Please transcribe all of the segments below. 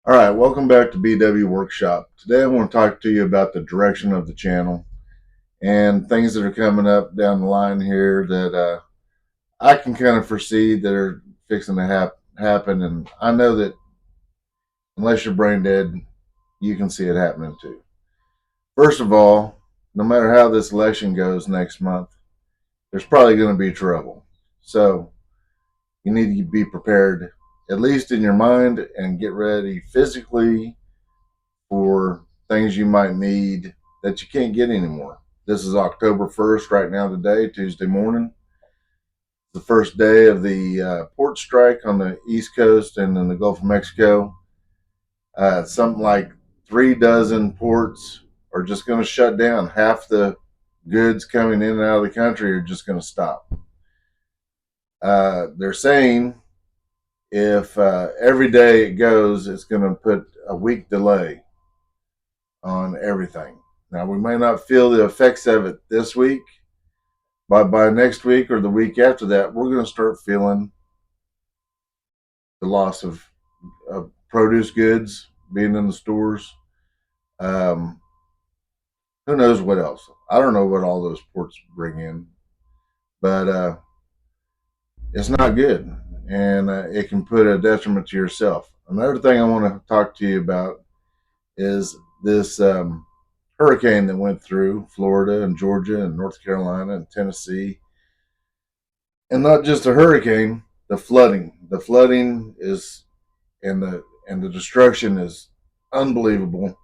All right, welcome back to BW Workshop. Today I want to talk to you about the direction of the channel and things that are coming up down the line here that I can kind of foresee that are fixing to happen. And I know that unless you're brain dead, you can see it happening too. First of all, no matter how this election goes next month, there's probably going to be trouble. So you need to be prepared, at least in your mind, and get ready physically for things you might need that you can't get anymore. This is October 1st, right now, today, Tuesday morning. The first day of the port strike on the East Coast and in the Gulf of Mexico. Something like 3 dozen ports are just going to shut down. Half the goods coming in and out of the country are just going to stop. They're saying if every day it goes, it's going to put a week delay on everything. Now, we may not feel the effects of it this week, but by next week or the week after that, we're going to start feeling the loss of produce goods being in the stores. Um, who knows what else? I don't know what all those ports bring in, but it's not good, and it can put a detriment to yourself. Another thing I want to talk to you about is this hurricane that went through Florida and Georgia and North Carolina and Tennessee. And not just a hurricane, the flooding. The flooding is and the destruction is unbelievable.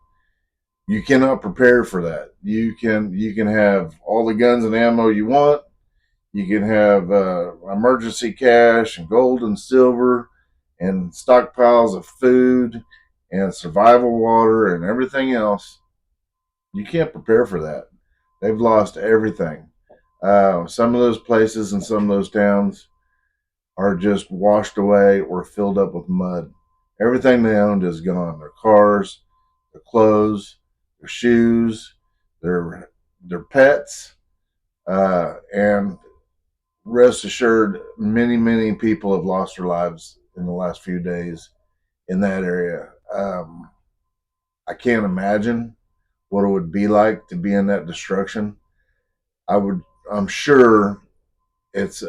You cannot prepare for that. You can have all the guns and ammo you want. You can have emergency cash and gold and silver and stockpiles of food and survival water and everything else. You can't prepare for that. They've lost everything. Some of those places and some of those towns are just washed away or filled up with mud. Everything they owned is gone. Their cars, their clothes, their shoes, their pets, and rest assured, many people have lost their lives in the last few days in that area. I can't imagine what it would be like to be in that destruction. I would. I'm sure it's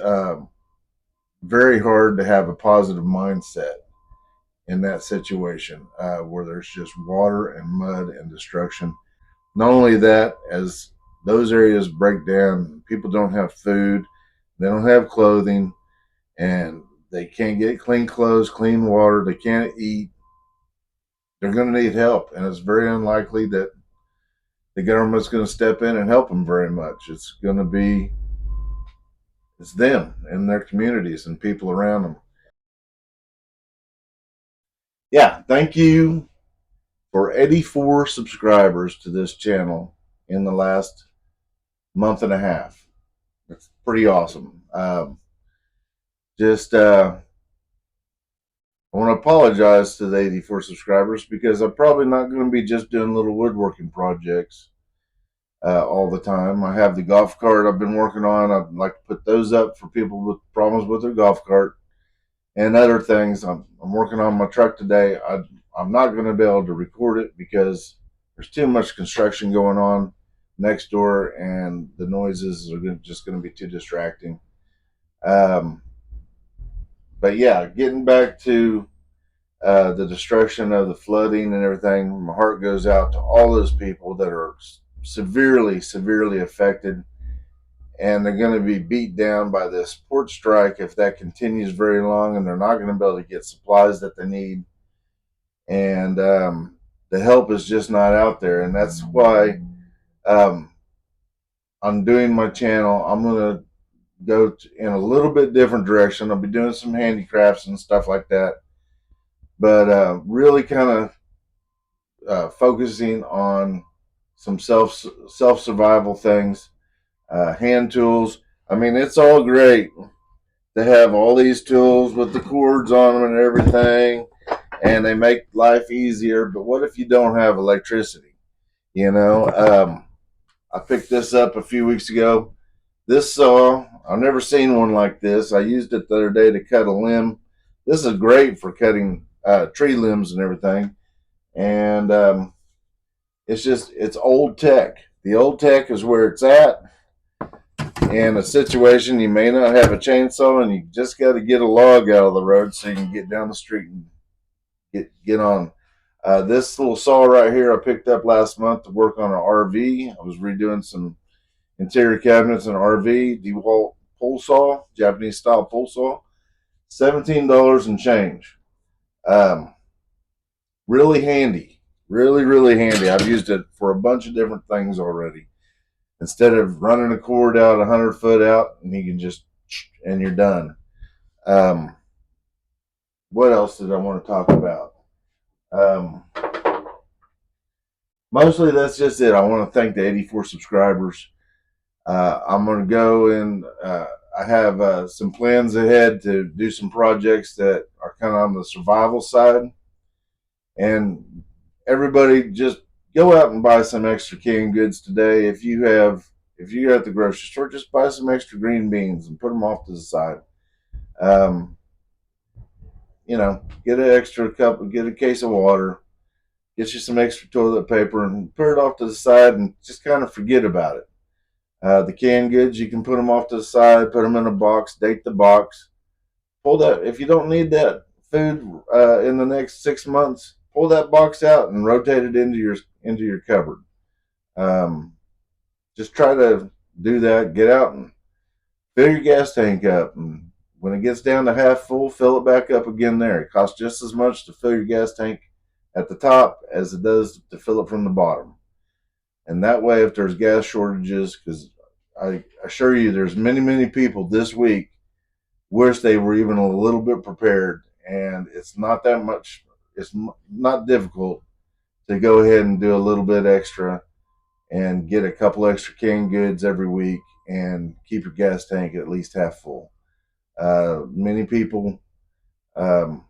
very hard to have a positive mindset in that situation where there's just water and mud and destruction. Not only that, as those areas break down, people don't have food, they don't have clothing, and they can't get clean clothes, clean water, they can't eat. They're going to need help, and it's very unlikely that the government's going to step in and help them very much. It's them and their communities and people around them. Yeah, thank you for 84 subscribers to this channel in the last month and a half. It's pretty awesome. Just I want to apologize to the 84 subscribers because I'm probably not going to be just doing little woodworking projects all the time. I have the golf cart I've been working on. I'd like to put those up for people with problems with their golf cart and other things. I'm working on my truck today. I'm not going to be able to record it because there's too much construction going on next door, and the noises are just going to be too distracting. Um, but yeah, getting back to the destruction of the flooding and everything, my heart goes out to all those people that are severely affected, and they're going to be beat down by this port strike if that continues very long, and they're not going to be able to get supplies that they need, and the help is just not out there, and that's why um, I'm doing my channel. I'm going to go in a little bit different direction. I'll be doing some handicrafts and stuff like that, but really kind of focusing on some self survival things, hand tools. I mean, it's all great to have all these tools with the cords on them and everything, and they make life easier. But what if you don't have electricity? You know, I picked this up a few weeks ago. This saw, I've never seen one like this. I used it the other day to cut a limb. This is great for cutting tree limbs and everything. and it's old tech. The old tech is where it's at. In a situation, you may not have a chainsaw, and you just got to get a log out of the road so you can get down the street and get on. This little saw right here I picked up last month to work on an RV. I was redoing some interior cabinets in an RV. DeWalt pole saw, Japanese style pole saw, $17 and change. Um, really handy, really handy. I've used it for a bunch of different things already. Instead of running a cord out 100 foot out, and you can just and you're done. Um, what else did I want to talk about? Um, Mostly that's just it. I want to thank the 84 subscribers. I'm going to go and I have some plans ahead to do some projects that are kind of on the survival side. And everybody just go out and buy some extra canned goods today. If you're at the grocery store, just buy some extra green beans and put them off to the side. Um, get an extra cup, get a case of water, get you some extra toilet paper, and put it off to the side and just kind of forget about it. The canned goods, you can put them off to the side, put them in a box, date the box. Pull that if you don't need that food in the next 6 months. Pull that box out and rotate it into your cupboard. Um, just try to do that. Get out and fill your gas tank up, and when it gets down to half full, fill it back up again. There, it costs just as much to fill your gas tank at the top as it does to fill it from the bottom. And that way, if there's gas shortages, because I assure you, there's many people this week wish they were even a little bit prepared, and it's not that much. It's not difficult to go ahead and do a little bit extra and get a couple extra canned goods every week and keep your gas tank at least half full. Many people um,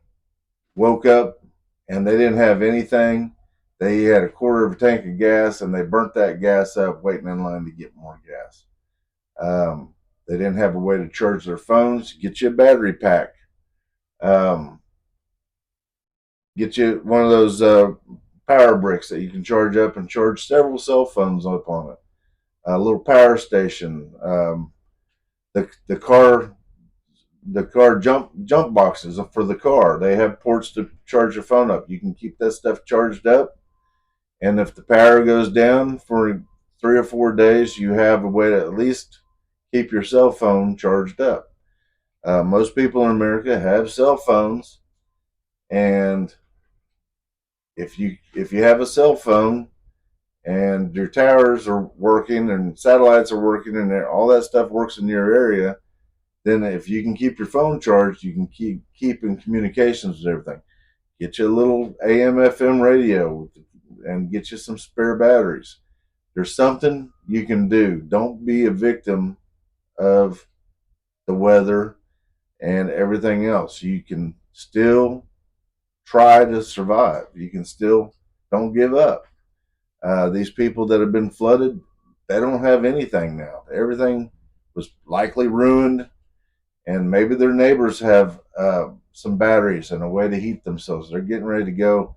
woke up and they didn't have anything. They had a quarter of a tank of gas and they burnt that gas up waiting in line to get more gas. They didn't have a way to charge their phones. Get you a battery pack. Um, get you one of those power bricks that you can charge up and charge several cell phones up on it. A little power station. The car jump boxes for the car. They have ports to charge your phone up. You can keep that stuff charged up, and if the power goes down for 3 or 4 days, you have a way to at least keep your cell phone charged up. Most people in America have cell phones, and if you have a cell phone and your towers are working and satellites are working and all that stuff works in your area, then if you can keep your phone charged, you can keep in communications with everything. Get you a little AM/FM radio and get you some spare batteries. There's something you can do. Don't be a victim of the weather and everything else. You can still try to survive. You can still don't give up. These people that have been flooded, they don't have anything now. Everything was likely ruined, and maybe their neighbors have some batteries and a way to heat themselves. They're getting ready to go.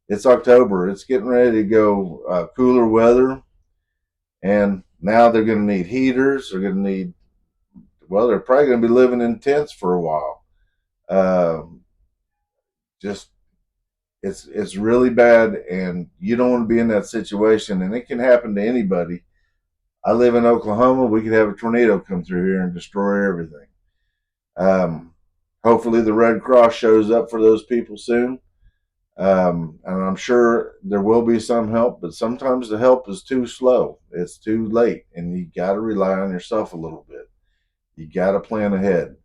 It's October. It's getting ready to go cooler weather, and now they're going to need heaters. They're going to need. Well, they're probably going to be living in tents for a while. Um, just it's really bad, and you don't want to be in that situation. And it can happen to anybody. I live in Oklahoma. We could have a tornado come through here and destroy everything. Um, Hopefully, the Red Cross shows up for those people soon. And I'm sure there will be some help, but sometimes the help is too slow. It's too late, and you got to rely on yourself a little bit. You got to plan ahead.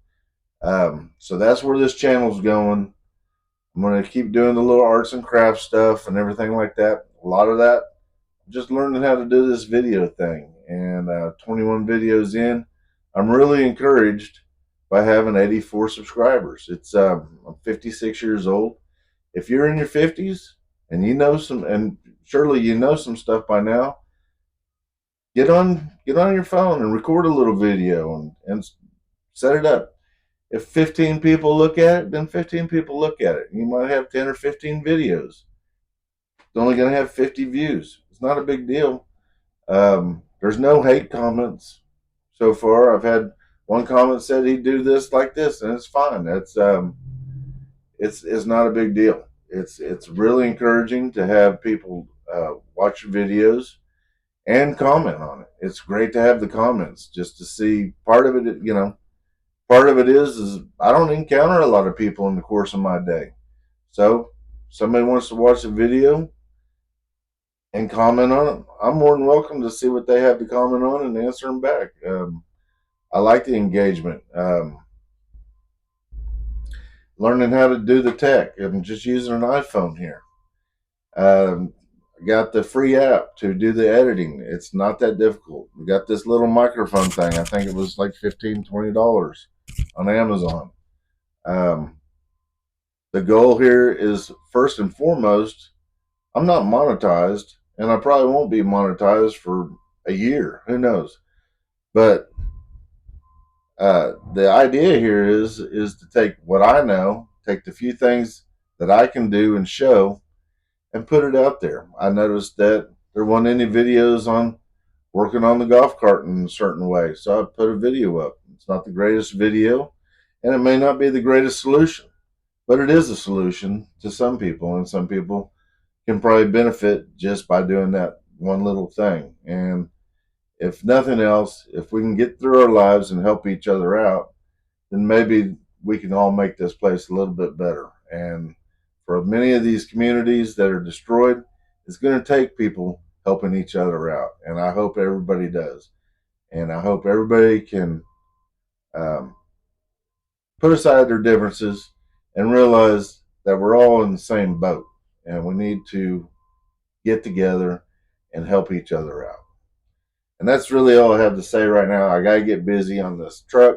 So that's where this channel's going. I'm going to keep doing the little arts and crafts stuff and everything like that. A lot of that, just learning how to do this video thing. And 21 videos in, I'm really encouraged by having 84 subscribers. I'm 56 years old. If you're in your 50s and and surely you know some stuff by now, get on your phone and record a little video and set it up. If 15 people look at it, then 15 people look at it. You might have 10 or 15 videos. It's only going to have 50 views. It's not a big deal. There's no hate comments so far. I've had one comment said he'd do this like this, and it's fine. It's not a big deal. It's really encouraging to have people watch your videos and comment on it. It's great to have the comments just to see part of it. Part of it is I don't encounter a lot of people in the course of my day. So somebody wants to watch a video and comment on it, I'm more than welcome to see what they have to comment on and answer them back. I like the engagement. Learning how to do the tech. I'm just using an iPhone here. I got the free app to do the editing. It's not that difficult. We got this little microphone thing. I think it was like $15-20 on Amazon. Um, the goal here is first and foremost, I'm not monetized, and I probably won't be monetized for a year. Who knows? But the idea here is to take what I know, take the few things that I can do and show, and put it out there. I noticed that there weren't any videos on working on the golf cart in a certain way, so I put a video up. It's not the greatest video, and it may not be the greatest solution, but it is a solution to some people, and some people can probably benefit just by doing that one little thing. And if nothing else, if we can get through our lives and help each other out, then maybe we can all make this place a little bit better. And for many of these communities that are destroyed, it's going to take people helping each other out. And I hope everybody does. And I hope everybody can um, put aside their differences and realize that we're all in the same boat and we need to get together and help each other out. And that's really all I have to say right now. I got to get busy on this truck.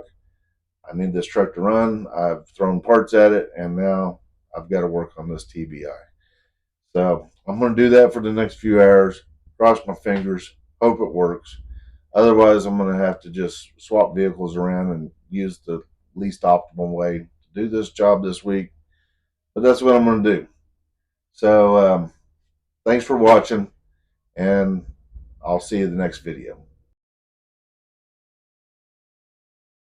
I need this truck to run. I've thrown parts at it, and now I've got to work on this TBI. So I'm going to do that for the next few hours. Cross my fingers. Hope it works. Otherwise, I'm going to have to just swap vehicles around and use the least optimal way to do this job this week. But that's what I'm going to do. So thanks for watching, and I'll see you in the next video.